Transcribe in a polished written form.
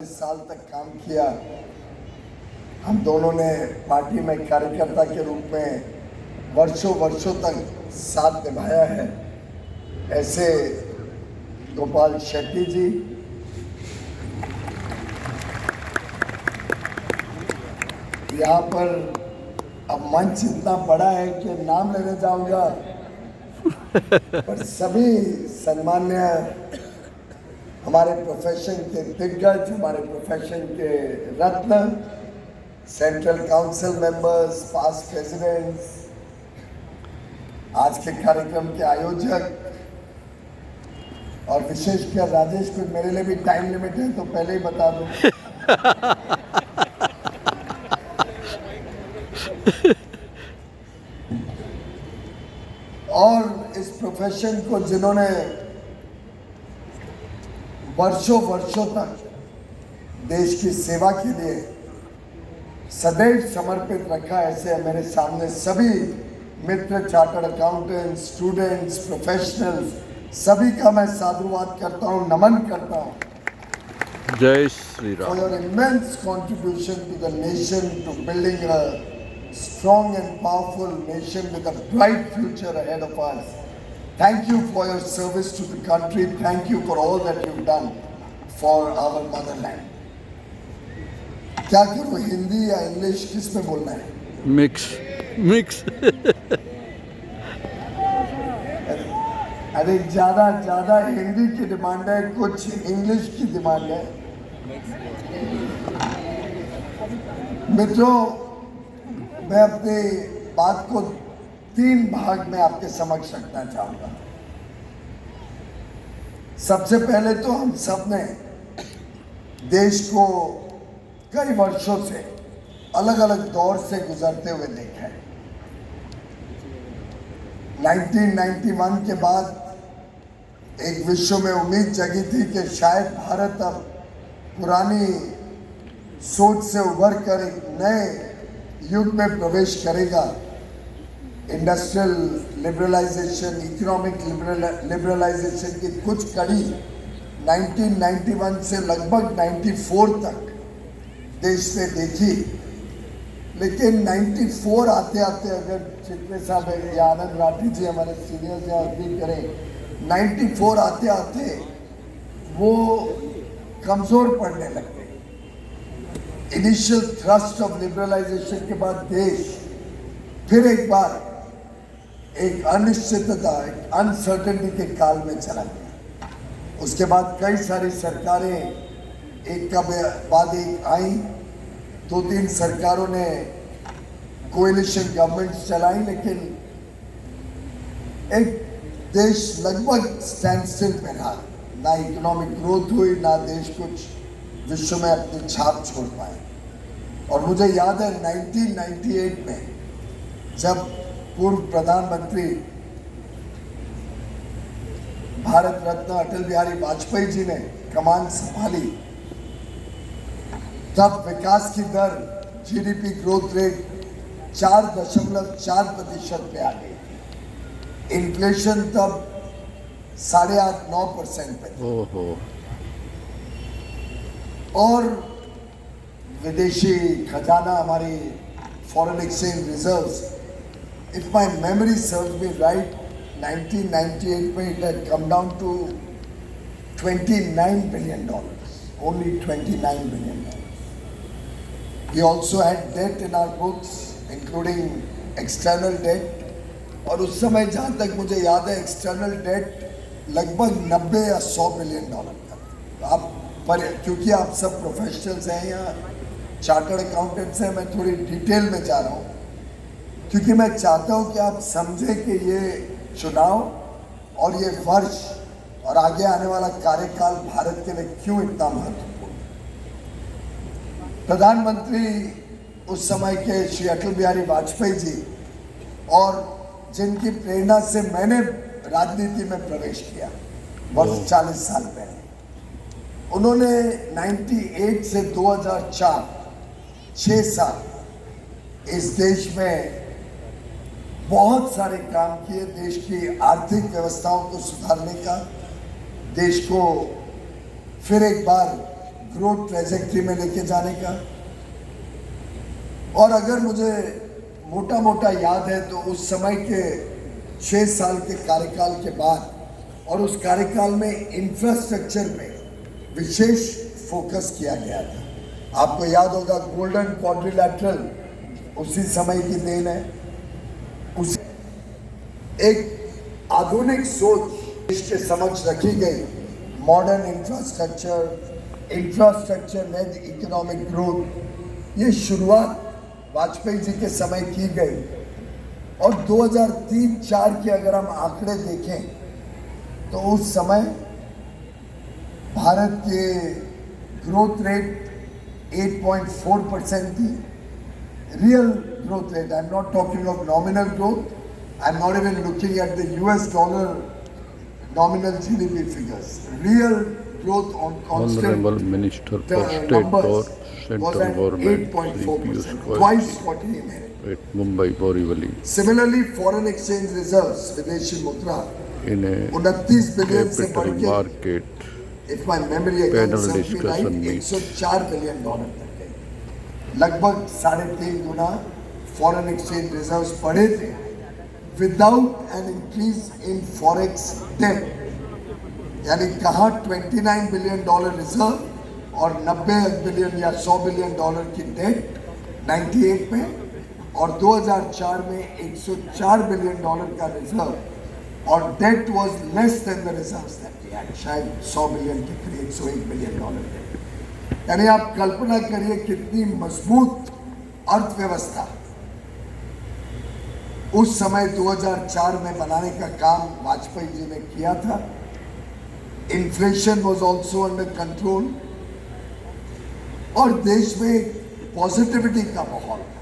साल तक काम किया। हम दोनों ने पार्टी में कार्यकर्ता के रूप में वर्षों वर्षों तक साथ निभाया है। ऐसे गोपाल शेट्टी जी, यहाँ पर अब मंच इतना बड़ा है कि नाम लेने जाऊंगा, पर सभी सम्मान्य हमारे प्रोफेशन के दिग्गज, हमारे प्रोफेशन के रत्न, central council members, past presidents, आज के कार्यक्रम के आयोजक और विशेषकर राजेश को, मेरे लिए भी टाइम लिमिट है तो पहले ही बता दूं। और इस प्रोफेशन को जिन्होंने वर्षों वर्षों तक देश की सेवा के लिए सदैव समर्पित रखा, ऐसे मेरे सामने सभी मित्र, चार्टर्ड अकाउंटेंट्स, स्टूडेंट्स, प्रोफेशनल्स, सभी का मैं साधुवाद करता हूं, नमन करता हूं। जय Shri Ram. For your immense contribution to the nation, to building a strong and powerful nation with a bright future ahead of us. Thank you for your service to the country. Thank you for all that you've done for our motherland. क्या करूँ, हिंदी या English, किस में बोलना है? Mix अरे ज्यादा हिंदी की डिमांड है, कुछ इंग्लिश की डिमांड है। मित्रों, मैं अपनी बात को 3 भाग में आपके समक्ष रखना चाहूंगा। सबसे पहले तो हम सब ने देश को कई वर्षों से अलग अलग दौर से गुजरते हुए देखा है। 1991 के बाद एक विश्व में उम्मीद जगी थी कि शायद भारत अब पुरानी सोच से उभर कर एक नए युग में प्रवेश करेगा। इंडस्ट्रियल लिबरलाइजेशन, इकोनॉमिक लिबरलाइजेशन की कुछ कड़ी 1991 से लगभग 94 तक देश ने देखी, लेकिन 94 आते आते, अगर चित्रे साहब या आनंद राठी जी हमारे सीनियर्स यहाँ अग्री करें, 94 आते आते वो कमज़ोर पड़ने लग गए। इनिशियल थ्रस्ट ऑफ लिबरलाइजेशन के बाद देश फिर एक बार एक अनिश्चितता, एक अनसर्टेनिटी के काल में चला गया। उसके बाद कई सारी सरकारें एक का बाद एक आई, 2-3 सरकारों ने कोएलिशन गवर्नमेंट्स चलाई, लेकिन एक देश लगभग स्टैंड स्टिल पे रहा। ना इकोनॉमिक ग्रोथ हुई, ना देश कुछ विश्व में अपनी छाप छोड़ पाए। और मुझे याद है 1998 में जब पूर्व प्रधानमंत्री भारत रत्न अटल बिहारी वाजपेयी जी ने कमान संभाली, तब विकास की दर, जीडीपी ग्रोथ रेट 4.4% पे आ गई थी। इन्फ्लेशन तब 8.5-9% पे थी। और विदेशी खजाना, हमारी foreign exchange reserves, if my memory serves me right, 1998 में it had come down to $29 billion, only $29 billion. We also had debt in our books, including external debt, और उस समय जहाँ तक मुझे याद है एक्सटर्नल डेट लगभग 90 या 100 बिलियन डॉलर था। आप पर, क्योंकि आप सब प्रोफेशनल्स हैं या चार्टर्ड अकाउंटेंट्स हैं, मैं थोड़ी डिटेल में जा रहा हूँ, क्योंकि मैं चाहता हूँ कि आप समझें कि ये चुनाव और ये वर्ष और आगे आने वाला कार्यकाल भारत के लिए क्यों इतना महत्वपूर्ण है। प्रधानमंत्री उस समय के श्री अटल बिहारी वाजपेयी जी, और जिनकी प्रेरणा से मैंने राजनीति में प्रवेश किया वर्ष 40 साल पहले, उन्होंने 98 से 2004 6 साल इस देश में बहुत सारे काम किए, देश की आर्थिक व्यवस्थाओं को सुधारने का, देश को फिर एक बार ग्रोथ ट्रेजेक्ट्री में लेके जाने का। और अगर मुझे मोटा मोटा याद है तो उस समय के 6 साल के कार्यकाल के बाद और उस कार्यकाल में इंफ्रास्ट्रक्चर पे विशेष फोकस किया गया था। आपको याद होगा गोल्डन क्वाड्रिलैटरल उसी समय की देन है। उस एक आधुनिक सोच देश के समक्ष रखी गई, modern infrastructure net economic growth, ये शुरुआत वाजपेयी जी के समय की गई। और 2003-04 के अगर हम आंकड़े देखें तो उस समय भारत के ग्रोथ रेट 8.4% थी। Real growth rate, I am not talking of nominal growth, I am not even looking at the US dollar nominal GDP figures. Real growth on constant Honorable Minister for State numbers or was Central at Government, 8.4%, Piyush twice what he inherited. at Mumbai Borivali Similarly, foreign exchange reserves, विदेशी मुद्रा, in a 29 billion से बढ़ capital के, market if my memory again panel serves me discussion right, meet. $104 billion तक गई। लगभग 3.5 गुना foreign exchange reserves बढ़े थे without an increase in forex debt. यानी कहाँ $29 बिलियन रिजर्व और 90 बिलियन या $100 बिलियन की डेट 98 में, और 2004 में $104 बिलियन का रिजर्व और debt was less than the reserves that we had, शायद 100 बिलियन के करीब, $101 बिलियन डेट। यानी आप कल्पना करिए कितनी मजबूत अर्थव्यवस्था उस समय 2004 में बनाने का काम वाजपेयी जी ने किया था। Inflation was also under control और देश में पॉजिटिविटी का माहौल था।